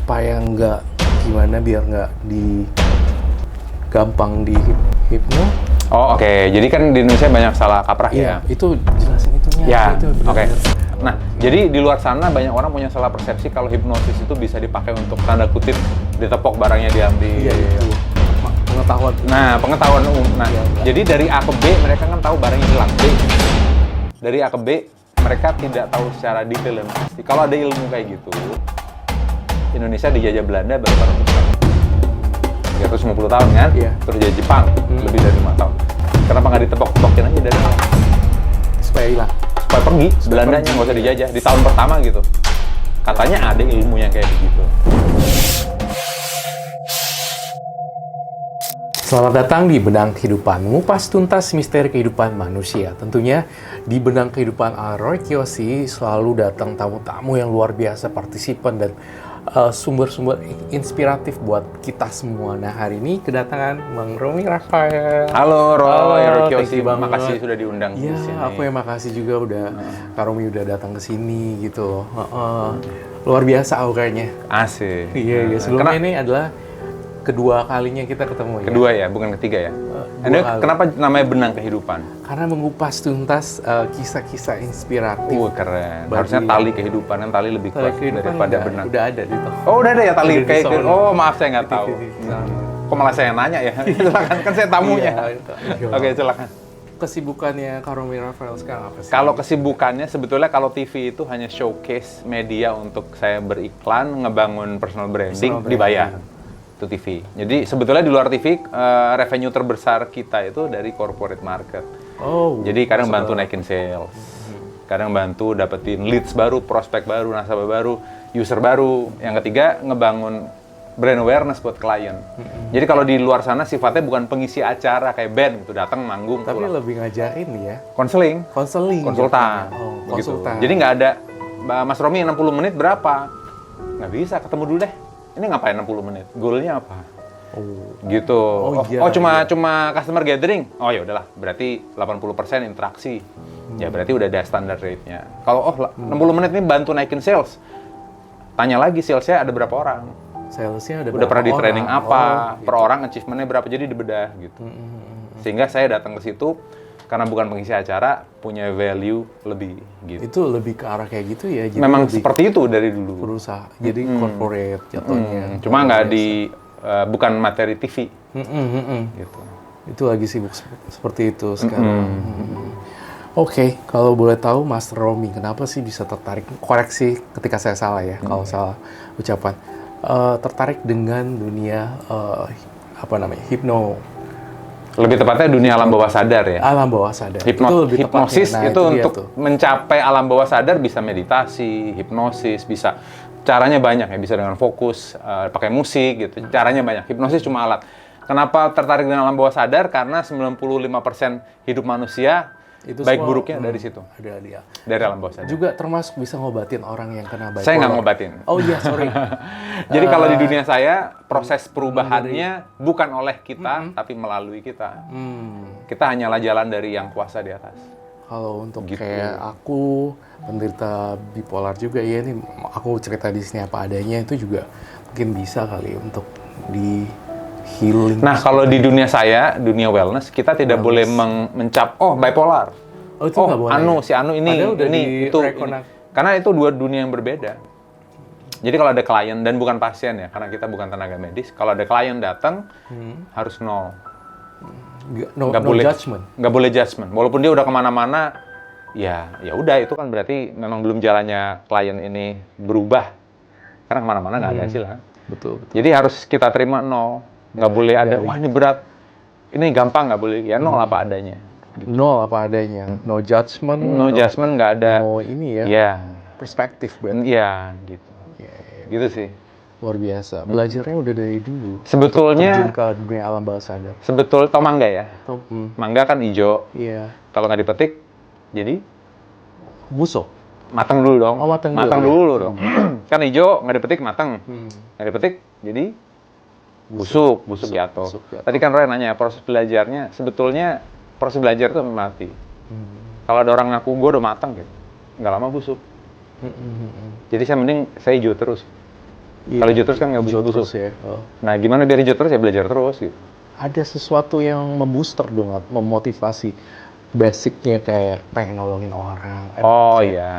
supaya nggak gimana biar nggak gampang di hipno. Oh oke. Jadi kan di Indonesia banyak salah kaprah ya? Itu jelasin itunya. Ya, itu oke. Nah, jadi di luar sana banyak orang punya salah persepsi kalau hipnosis itu bisa dipakai untuk tanda kutip ditepok barangnya diambil. Iya, itu. Pengetahuan. Nah, pengetahuan umum. Nah, jadi dari A ke B mereka kan tahu barangnya hilang. B. Dari A ke B mereka tidak tahu secara detail dan pasti. Kalau ada ilmu kayak gitu, Indonesia dijajah Belanda berapa ratus tahun? 350 tahun kan? Iya. Terus dijajah Jepang lebih dari 5 tahun. Kenapa nggak ditepok-tepokin aja dari awal? Supaya hilang. Supaya pergi, Belandanya nggak usah dijajah di tahun pertama gitu. Katanya ada ilmu yang kayak begitu. Selamat datang di Benang Kehidupan, mengupas tuntas misteri kehidupan manusia. Tentunya di Benang Kehidupan Roy Kiyoshi selalu datang tamu-tamu yang luar biasa, partisipan dan sumber-sumber inspiratif buat kita semua. Nah, hari ini kedatangan Bang Romi Rafael. Halo Roy Kiyoshi, banget. makasih sudah diundang di Iya, sini. aku yang makasih juga udah Kak Romi udah datang ke sini gitu. Luar biasa auranya. Asik. Iya. Sebelumnya ini adalah kedua kalinya kita ketemu ya. Kedua ya, bukan ketiga ya. Ini kenapa namanya Benang Kehidupan? Karena mengupas tuntas kisah-kisah inspiratif. Keren. Harusnya tali kehidupan, kan tali lebih kuat daripada benang. Udah ada di toh. Oh, udah ada ya tali Udah kayak di sono. oh, maaf saya nggak tahu. Kok malah saya yang nanya ya? Silakan, kan saya tamunya. Iya. Oke, silakan. Kesibukannya Kak Romi Rafael sekarang apa sih? Kalau kesibukannya sebetulnya kalau TV itu hanya showcase media untuk saya beriklan, ngebangun personal branding, dibayar. Itu TV. Jadi sebetulnya di luar TV revenue terbesar kita itu dari corporate market. Oh. Jadi kadang bantu naikin sales, kadang bantu dapetin leads baru, prospek baru, nasabah baru, user baru. Yang ketiga ngebangun brand awareness buat klien. Jadi kalau di luar sana sifatnya bukan pengisi acara kayak band gitu, datang manggung. Tapi pulang. lebih ngajarin nih ya. Konseling, Oh, konsultan. Begitu. konsultan. Jadi nggak ada Mas Romi 60 menit berapa? Nggak bisa, ketemu dulu deh. Ini ngapain 60 menit? Goalnya apa? Gitu. Cuma customer gathering. Oh ya udahlah, berarti 80% interaksi. Ya berarti udah ada standar rate-nya. Kalau 60 menit ini bantu naikin sales. Tanya lagi salesnya ada berapa orang? Salesnya ada Udah pernah di training apa? Gitu. Per orang achievementnya berapa? Jadi dibedah gitu. Sehingga saya datang ke situ karena bukan pengisi acara, punya value lebih gitu. Itu lebih ke arah kayak gitu ya. Jadi Memang lebih seperti itu dari dulu. berusaha. Jadi corporate jatuhnya. Cuma nggak bukan materi TV gitu. Itu lagi sibuk seperti itu sekarang. Oke, kalau boleh tahu Mas Romi, kenapa sih bisa tertarik? Koreksi ketika saya salah ya, kalau salah ucapan. Tertarik dengan dunia hipno. Lebih tepatnya dunia alam bawah sadar ya. Alam bawah sadar. Hipnosis Nah, itu untuk tuh. mencapai alam bawah sadar bisa meditasi, hipnosis, bisa caranya banyak ya, bisa dengan fokus, pakai musik gitu. Caranya banyak. Hipnosis cuma alat. Kenapa tertarik dengan alam bawah sadar? Karena 95% hidup manusia Itu baik semua, buruknya dari situ. Ada dia. Dari alam bawah sadar. Juga termasuk bisa ngobatin orang yang kena bipolar. Saya nggak ngobatin. Oh iya, sorry. Jadi kalau di dunia saya, proses perubahannya bukan oleh kita, tapi melalui kita. Kita hanyalah jalan dari yang kuasa di atas. Kalau untuk Gitu. kayak aku penderita bipolar juga ya, ini aku cerita di sini apa adanya itu juga mungkin bisa kali untuk di healing. Nah, kalau di dunia saya, dunia wellness, kita tidak boleh mencap, bipolar. Oh, itu nggak boleh. Si Anu ini, Padahal udah ini. direkonak. Karena itu dua dunia yang berbeda. Jadi kalau ada klien, dan bukan pasien ya, karena kita bukan tenaga medis, kalau ada klien datang, harus nol. No judgment. Nggak boleh judgment. Walaupun dia udah kemana-mana, ya udah, itu kan berarti memang belum jalannya klien ini berubah. Karena kemana-mana nggak ada hasil kan. Betul. Jadi harus kita terima nol. Nggak boleh ada, wah ini berat, ini gampang, nggak boleh. Ya nol apa adanya. Nol apa adanya. No judgment. No judgment, nggak ada. No ini ya. Iya. Perspektif berarti. Iya, gitu. Gitu sih. Luar biasa. Belajarnya udah dari dulu. Sebetulnya, Terjun ke dunia alam bawah sadar. tau mangga ya? Mangga kan hijau. Iya. Kalau nggak dipetik, jadi Busuk. matang dulu dong. Oh, matang dulu dong. Kan hijau, nggak dipetik, matang. Nggak dipetik, jadi busuk jatuh. Tadi kan Roy nanya, proses belajarnya, sebetulnya proses belajar itu mati. Kalau ada orang ngaku, gue udah matang gitu, nggak lama busuk. Jadi saya mending, saya hijau terus. Iya. Kalau hijau terus kan nggak Hijau busuk. terus ya. Oh. Nah, gimana biar hijau terus ya belajar terus gitu. Ada sesuatu yang membooster dong, memotivasi. Basicnya kayak pengen nolongin orang. Oh Kayak iya.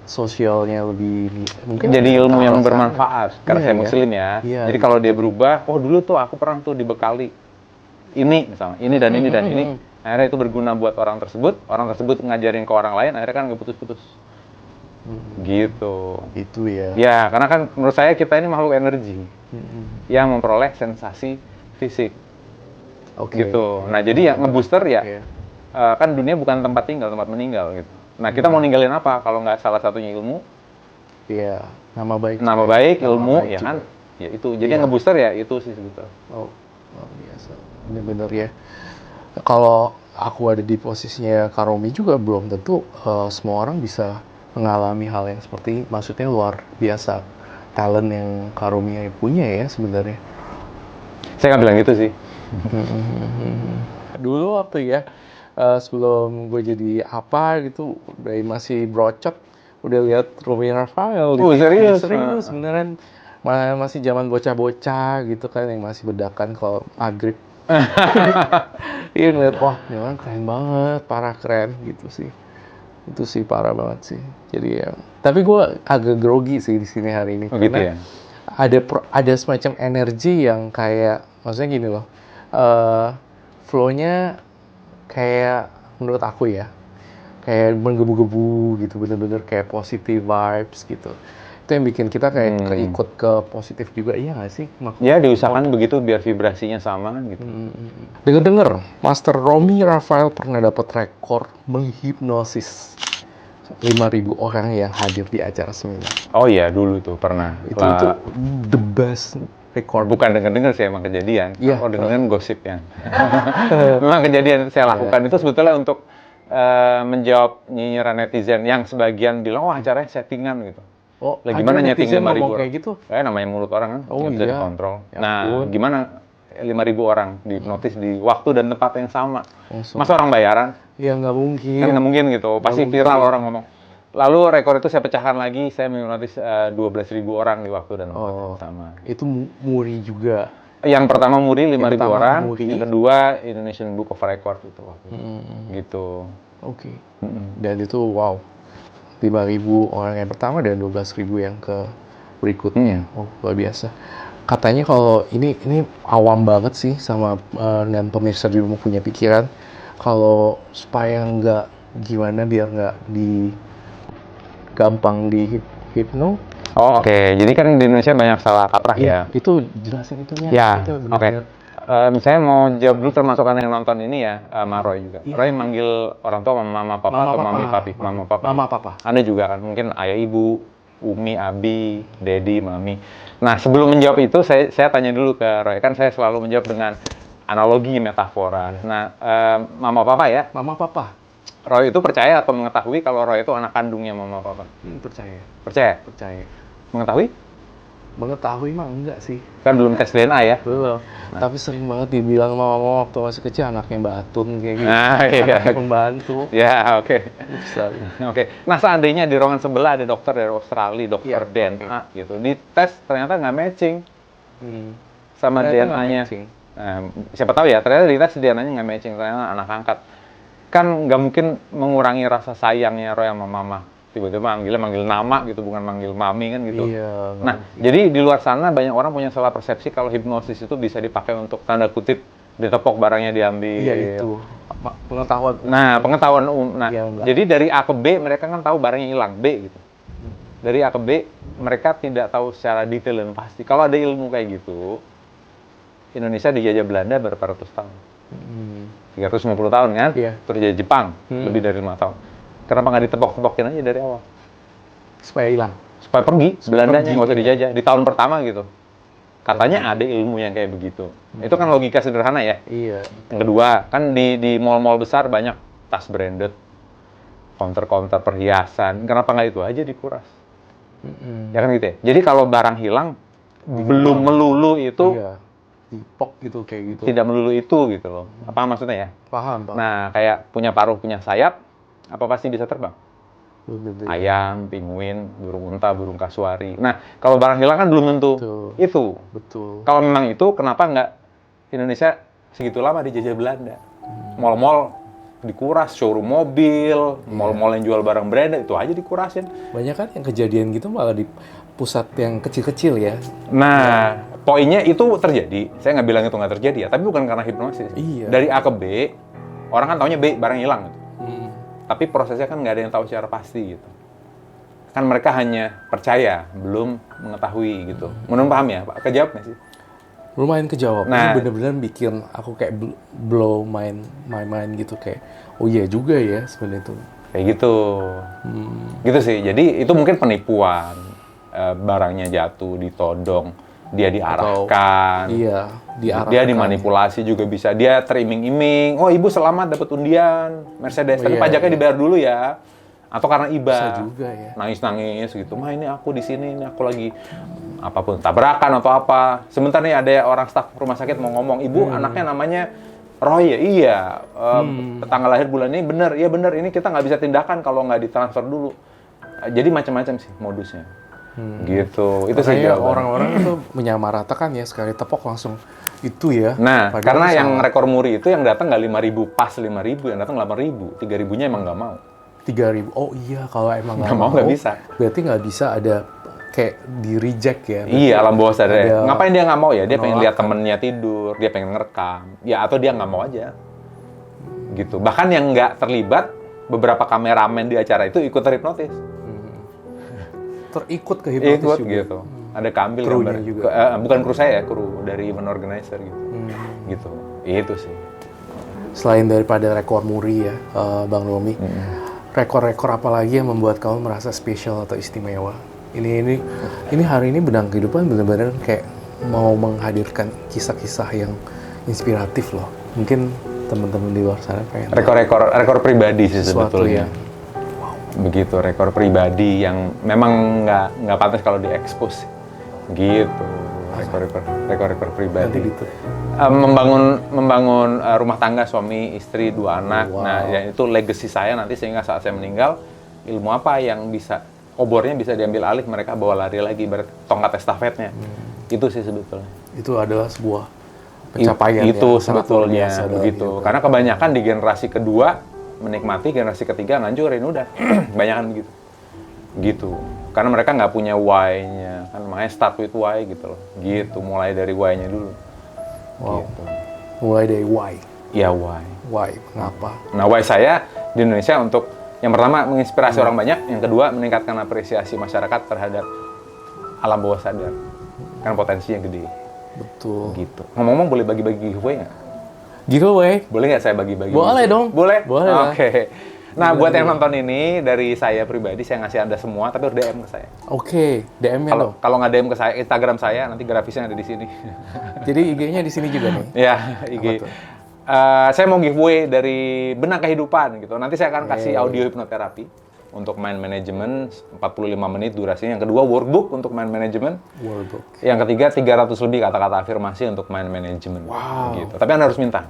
sosialnya lebih mungkin Jadi ilmu yang perasaan. bermanfaat karena Iya, saya ya. muslim ya. Iya, Jadi kalau dia berubah, oh dulu tuh aku pernah tuh dibekali ini misalnya, ini dan ini dan ini. Akhirnya itu berguna buat orang tersebut ngajarin ke orang lain, akhirnya kan nggak putus-putus. Gitu. Itu ya. Ya, karena kan menurut saya kita ini makhluk energi yang memperoleh sensasi fisik. Oke. Gitu. Nah, jadi ya ngebooster ya, Oke. kan dunia bukan tempat tinggal, tempat meninggal gitu. Nah, kita mau ninggalin apa kalau nggak salah satunya ilmu, Iya, nama baik. nama baik, Nama ilmu, baik ya juga. kan? Ya itu. Jadi Iya. yang ngebooster ya itu sih sebetulnya. Oh, biasa. Bener-bener ya. Kalau aku ada di posisinya Karomi juga belum tentu semua orang bisa mengalami hal yang seperti, maksudnya luar biasa talent yang Karomi punya ya sebenarnya. Saya nggak bilang gitu sih. Dulu waktu ya sebelum gue jadi apa gitu, dari masih brocot udah lihat Romi Rafael di Oh, TV. serius? Serius beneran. Masih zaman bocah-bocah gitu kan yang masih bedakan kalau maghrib. Iya ngeliat, wah ini orang keren banget, parah keren gitu sih. Itu sih parah banget sih. Jadi ya, tapi gue agak grogi sih di sini hari ini. Oh gitu ya? Ada semacam energi yang kayak, maksudnya gini loh, flow-nya kayak menurut aku ya, kayak menggebu-gebu gitu, bener-bener kayak positive vibes gitu. Itu yang bikin kita kayak keikut ke positif juga, iya nggak sih? Ya diusahakan begitu biar vibrasinya sama kan gitu. Dengar-dengar, Master Romi Rafael pernah dapat rekor menghipnosis 5.000 orang yang hadir di acara seminar. Oh iya dulu tuh pernah. Itu the best record. Bukan dengar-dengar sih emang kejadian. Iya. Oh dengar gosip ya. Memang kejadian saya lakukan itu sebetulnya untuk menjawab nyinyiran netizen yang sebagian bilang wah acaranya settingan gitu. Oh, Lah gimana ada nyeting netizen 5.000 ngomong orang? kayak gitu? Namanya mulut orang kan, Oh, nggak bisa iya. dikontrol. Ya Nah, ampun. gimana 5.000 orang dihipnotis di waktu dan tempat yang sama? Langsung. Masa orang bayaran? Ya nggak mungkin. Kan nggak mungkin gitu, pasti viral orang ngomong. Lalu rekor itu saya pecahkan lagi, saya menghipnotis 12.000 orang di waktu dan tempat yang sama. Itu muri juga. Yang pertama Muri 5.000 pertama orang, Muri. yang kedua Indonesian Book of Record itu waktu itu. Gitu. Oke. Dan itu wow. 5.000 orang yang pertama dan 12.000 yang ke berikutnya. Oh, luar biasa. Katanya kalau ini awam banget sih sama dengan pemirsa di rumah punya pikiran. Kalau supaya nggak gimana biar nggak gampang di hipno. Oh, oke. Jadi kan di Indonesia banyak salah kaprah ya. Itu jelasin itunya. Ya, Itu oke. benar-benar. Saya mau jawab dulu termasuk yang nonton ini ya, sama Roy juga. Iya. Roy manggil orang tua mama papa atau mami papi? Mama papa. Mama papa. Anda juga kan, mungkin ayah ibu, Umi, Abi, Dedi, Mami. Nah, sebelum menjawab itu, saya tanya dulu ke Roy. Kan saya selalu menjawab dengan analogi, metafora. Nah, mama papa ya. Mama papa. Roy itu percaya atau mengetahui kalau Roy itu anak kandungnya mama papa? Percaya. Percaya? Percaya. Mengetahui? Mengetahui mah enggak sih. Kan belum tes DNA ya? Belum. Tapi sering banget dibilang mama waktu masih kecil anaknya Mbak Atun kayak gitu. Nah, iya. Anaknya pembantu. Ya, oke. Bisa. Oke. Nah, seandainya di ruangan sebelah ada dokter dari Australia, dokter DNA gitu. Di tes ternyata nggak matching sama Ternyata nggak DNA-nya. matching. Nah, siapa tahu ya, ternyata di tes DNA-nya nggak matching, ternyata anak angkat. Kan nggak mungkin mengurangi rasa sayangnya Roy sama mama. Tiba-tiba manggil nama gitu, bukan manggil mami kan gitu. Iya. Nah, jadi di luar sana banyak orang punya salah persepsi kalau hipnosis itu bisa dipakai untuk tanda kutip ditepok barangnya diambil. Iya itu. Pengetahuan. Nah, pengetahuan Nah, Iya, Mbak. jadi dari A ke B mereka kan tahu barangnya hilang B gitu. Dari A ke B mereka tidak tahu secara detail dan pasti. Kalau ada ilmu kayak gitu, Indonesia dijajah Belanda berapa ratus tahun? 350 tahun kan? Iya. Terus dijajah Jepang lebih dari 5 tahun. Kenapa nggak ditepok-tepokin aja dari awal? Supaya hilang. Supaya pergi, Belandanya Pergi, nggak usah iya. dijajah. Di tahun pertama gitu. Katanya ada ilmu yang kayak begitu. Itu kan logika sederhana ya. Iya. Yang kedua, kan di mall-mall besar banyak tas branded, counter-counter perhiasan. Kenapa nggak itu aja dikuras? Ya kan gitu ya. Jadi kalau barang hilang, belum melulu itu, Iya. Dipok gitu kayak gitu. tidak melulu itu gitu loh. Apa maksudnya ya? Paham, Pak. Nah, kayak punya paruh, punya sayap, apa pasti bisa terbang? Ayam, penguin, burung unta, burung kasuari. Nah, kalau barang hilang kan belum tentu. Itu. Betul. Kalau memang itu, kenapa nggak Indonesia segitu lama dijajah Belanda? Mall-mall dikuras, showroom mobil, mall-mall yang jual barang branded, itu aja dikurasin. Banyak kan yang kejadian gitu malah di pusat yang kecil-kecil ya. Nah, poinnya itu terjadi. Saya nggak bilang itu nggak terjadi ya, tapi bukan karena hipnosis. Iya. Dari A ke B, orang kan taunya B, barang hilang. Gitu. Tapi prosesnya kan nggak ada yang tahu secara pasti gitu. Kan mereka hanya percaya, belum mengetahui gitu. Menurut paham ya, Pak? Kejawab nggak sih? Lumayan kejawab. Nah. Ini bener-bener bikin aku kayak blow my mind gitu kayak, oh iya juga ya sebenarnya itu. Kayak gitu. Gitu sih. Jadi itu mungkin penipuan. Barangnya jatuh, ditodong, dia diarahkan. Diarahkan. Dia dimanipulasi juga bisa. Dia teriming-iming, oh ibu selamat dapat undian Mercedes, tapi pajaknya dibayar dulu ya. Atau karena iba. Bisa juga ya. Nangis-nangis gitu. Mah ini aku di sini, ini aku lagi apapun tabrakan atau apa. Sebentar nih ada orang staf rumah sakit mau ngomong, ibu anaknya namanya Roy ya? Iya. Tanggal lahir bulan ini bener, iya bener. Ini kita nggak bisa tindakan kalau nggak ditransfer dulu. Jadi macam-macam sih modusnya. Gitu. Itu sih orang-orang itu menyamaratakan ya, sekali tepok langsung itu ya. Nah, padahal karena yang salah. rekor muri itu yang datang nggak 5.000 pas 5.000, yang datang 8.000, 3.000-nya emang nggak mau. 3.000. Oh iya, kalau emang Nggak mau, nggak bisa. Berarti nggak bisa ada kayak di reject ya. Iya, alam bawah sadar. Ngapain dia nggak mau ya? Dia pengen lihat penolakan. temennya tidur, dia pengen ngerekam. Ya, atau dia nggak mau aja. Gitu. Bahkan yang nggak terlibat, beberapa kameramen di acara itu ikut terhipnotis. Terikut ke hipnotis Ikut juga. gitu. Ada keambil Krunya gambar. juga. Bukan kru saya, kru dari event organizer gitu. Gitu. Itu sih. Selain daripada rekor muri ya, Bang Romi, rekor-rekor apa lagi yang membuat kamu merasa spesial atau istimewa? Ini hari ini Benang Kehidupan benar-benar kayak mau menghadirkan kisah-kisah yang inspiratif loh. Mungkin teman-teman di luar sana pengen Rekor pribadi sih sesuatu sebetulnya. Begitu, rekor pribadi yang memang nggak pantas kalau diekspos. Gitu. Rekor pribadi. Nanti gitu. Membangun rumah tangga, suami, istri, 2 anak. Nah, ya itu legacy saya nanti sehingga saat saya meninggal, ilmu apa yang bisa, obornya bisa diambil alih, mereka bawa lari lagi, berarti tongkat estafetnya. Itu sih sebetulnya. Itu adalah sebuah pencapaian itu yang sangat luar sebetulnya biasa begitu. dalam hidup. Karena kebanyakan di generasi kedua menikmati, generasi ketiga ngancurin udah. Banyakan begitu. Gitu. Karena mereka nggak punya why-nya, kan makanya start with why gitu loh. Gitu, mulai dari why-nya dulu. Wow. Gitu. Mulai dari why. Ya why. Why, mengapa? Nah, why saya di Indonesia untuk yang pertama menginspirasi orang banyak, yang kedua meningkatkan apresiasi masyarakat terhadap alam bawah sadar. Kan potensinya gede. Betul. Gitu. Ngomong-ngomong boleh bagi-bagi giveaway nggak? Giveaway? Boleh nggak saya bagi-bagi? Boleh dong. Boleh? Boleh lah. Oke. Nah, buat yang nonton ini, dari saya pribadi, saya ngasih Anda semua, tapi harus DM ke saya. Oke, DM-nya dong. Kalau nggak DM ke saya, Instagram saya, nanti grafisnya ada di sini. Jadi IG-nya di sini juga nih. Ya, IG. Apa tuh? Saya mau giveaway dari Benang Kehidupan, gitu. Nanti saya akan kasih audio hipnoterapi untuk mind management, 45 menit durasinya. Yang kedua, workbook untuk mind management. Workbook. Yang ketiga, 300 lebih kata-kata afirmasi untuk mind management. Wow. Gitu. Tapi Anda harus minta.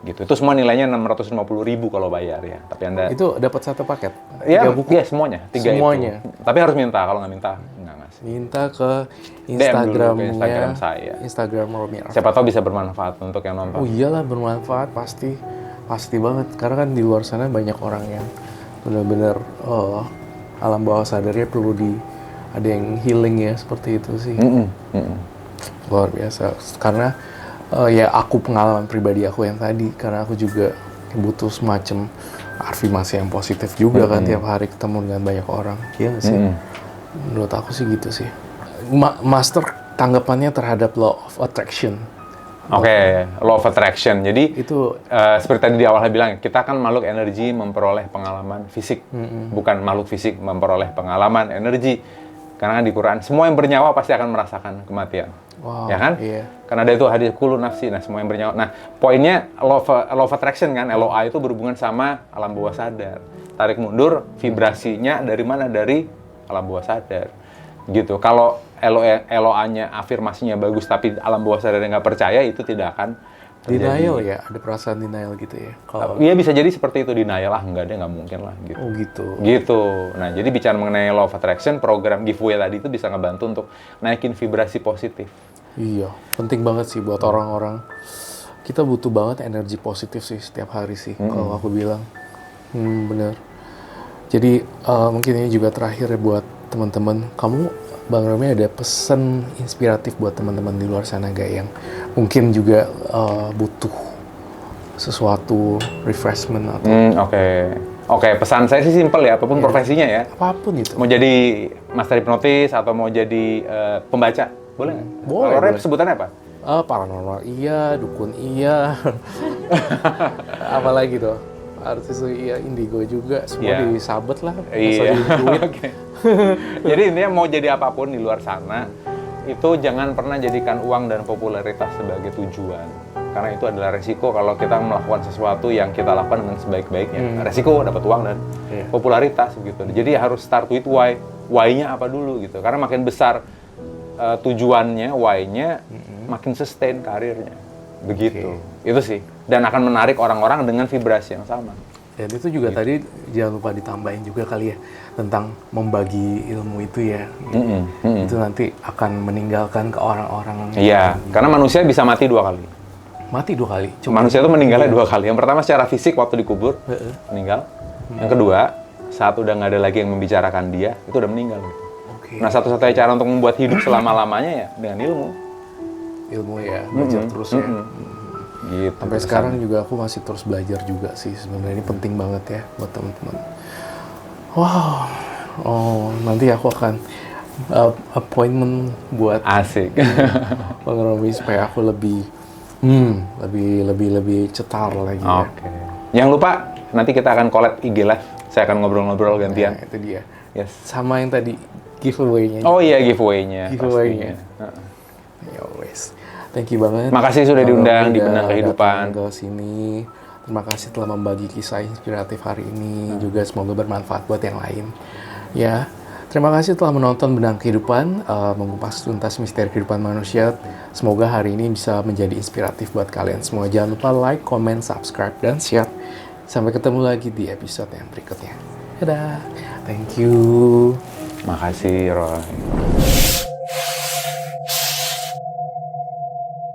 Gitu. Itu semua nilainya 650.000 kalau bayar ya. Tapi Anda Itu dapat satu paket? ya, 3 buku? ya semuanya, 3 Semuanya? itu. Tapi harus minta, kalau nggak minta, nggak ngasih. Minta ke DM dulu Instagramnya. ke Instagram saya. Instagram Romi Arfa. Siapa tahu bisa bermanfaat untuk yang nonton. Oh iyalah, bermanfaat pasti. Pasti banget. Karena kan di luar sana banyak orang yang benar-benar alam bawah sadarnya perlu ada yang healing ya, seperti itu sih. Luar biasa. Karena ya aku pengalaman pribadi aku yang tadi, karena aku juga butuh semacam afirmasi yang positif juga kan, tiap hari ketemu dengan banyak orang. Iya nggak sih? Menurut aku sih gitu sih. Master tanggapannya terhadap law of attraction. Oke, law of attraction. Jadi Itu seperti tadi di awal saya bilang, kita kan makhluk energi memperoleh pengalaman fisik, bukan makhluk fisik memperoleh pengalaman energi. Karena kan di Quran, semua yang bernyawa pasti akan merasakan kematian. wow, Ya kan? Iya. Karena ada itu hadis kullu nafsi, nah semua yang bernyawa. Nah, poinnya law of attraction kan, LOA itu berhubungan sama alam bawah sadar. Tarik mundur, vibrasinya dari mana? Dari alam bawah sadar. Gitu. Kalau LOA-nya, afirmasinya bagus, tapi alam bawah sadarnya nggak percaya, itu tidak akan Denial ya, ada perasaan denial gitu ya. Kalau Iya bisa jadi seperti itu, denial lah, enggak deh, nggak mungkin lah gitu. oh gitu. Gitu. Nah, jadi bicara mengenai law of attraction, program giveaway tadi itu bisa ngebantu untuk naikin vibrasi positif. Iya, penting banget sih buat orang-orang. Kita butuh banget energi positif sih setiap hari sih, kalau aku bilang. Bener. Jadi mungkin ini juga terakhir ya buat teman-teman. Bang Romi ada pesan inspiratif buat teman-teman di luar sana gak yang mungkin juga butuh sesuatu refreshment atau Oke, pesan saya sih simpel ya, apapun profesinya ya. apapun itu. Mau jadi master hipnotis atau mau jadi pembaca, boleh nggak? Boleh, Kalau rap boleh. sebutannya apa? Paranormal iya, dukun iya, apalagi tuh artis iya, indigo juga, semua Iya. disabet lah, asal Iya. jadi duit. Oke. Jadi intinya mau jadi apapun di luar sana, itu jangan pernah jadikan uang dan popularitas sebagai tujuan. Karena itu adalah resiko kalau kita melakukan sesuatu yang kita lakukan dengan sebaik-baiknya. Resiko dapat uang dan popularitas gitu. Jadi harus start with why. Why-nya apa dulu gitu. Karena makin besar tujuannya, why-nya, makin sustain karirnya. Begitu. Itu sih. Dan akan menarik orang-orang dengan vibrasi yang sama. Dan itu juga tadi jangan lupa ditambahin juga kali ya tentang membagi ilmu itu ya. Itu nanti akan meninggalkan ke orang-orang. Iya, karena manusia bisa mati 2 kali. Mati 2 kali. Manusia itu meninggalnya 2 kali. Yang pertama secara fisik waktu dikubur, meninggal. Yang kedua, saat udah nggak ada lagi yang membicarakan dia, itu udah meninggal. Oke. Nah, satu-satunya cara untuk membuat hidup selama-lamanya ya dengan ilmu. Ilmu ya, belajar terus ya. Gitu. Sampai sekarang juga aku masih terus belajar juga sih. Sebenarnya ini penting banget ya buat teman-teman. Wow. Oh, nanti aku akan appointment buat Asik. Bang Romi supaya aku lebih cetar lagi ya. Oke. Jangan lupa nanti kita akan collab IG live. Saya akan ngobrol-ngobrol gantian. Nah, itu dia. Yes. Sama yang tadi giveaway-nya. Oh iya, giveaway-nya. Giveaway-nya. pastinya. Ya wes. Thank you banget. Makasih sudah Bang diundang Romi di Benang udah Kehidupan. datang ke sini. Terima kasih telah membagi kisah inspiratif hari ini. Juga semoga bermanfaat buat yang lain. Ya. Terima kasih telah menonton Benang Kehidupan, mengupas tuntas misteri kehidupan manusia. Semoga hari ini bisa menjadi inspiratif buat kalian semua. Jangan lupa like, comment, subscribe, dan share. Sampai ketemu lagi di episode yang berikutnya. Dadah. Thank you. Makasih, Roy.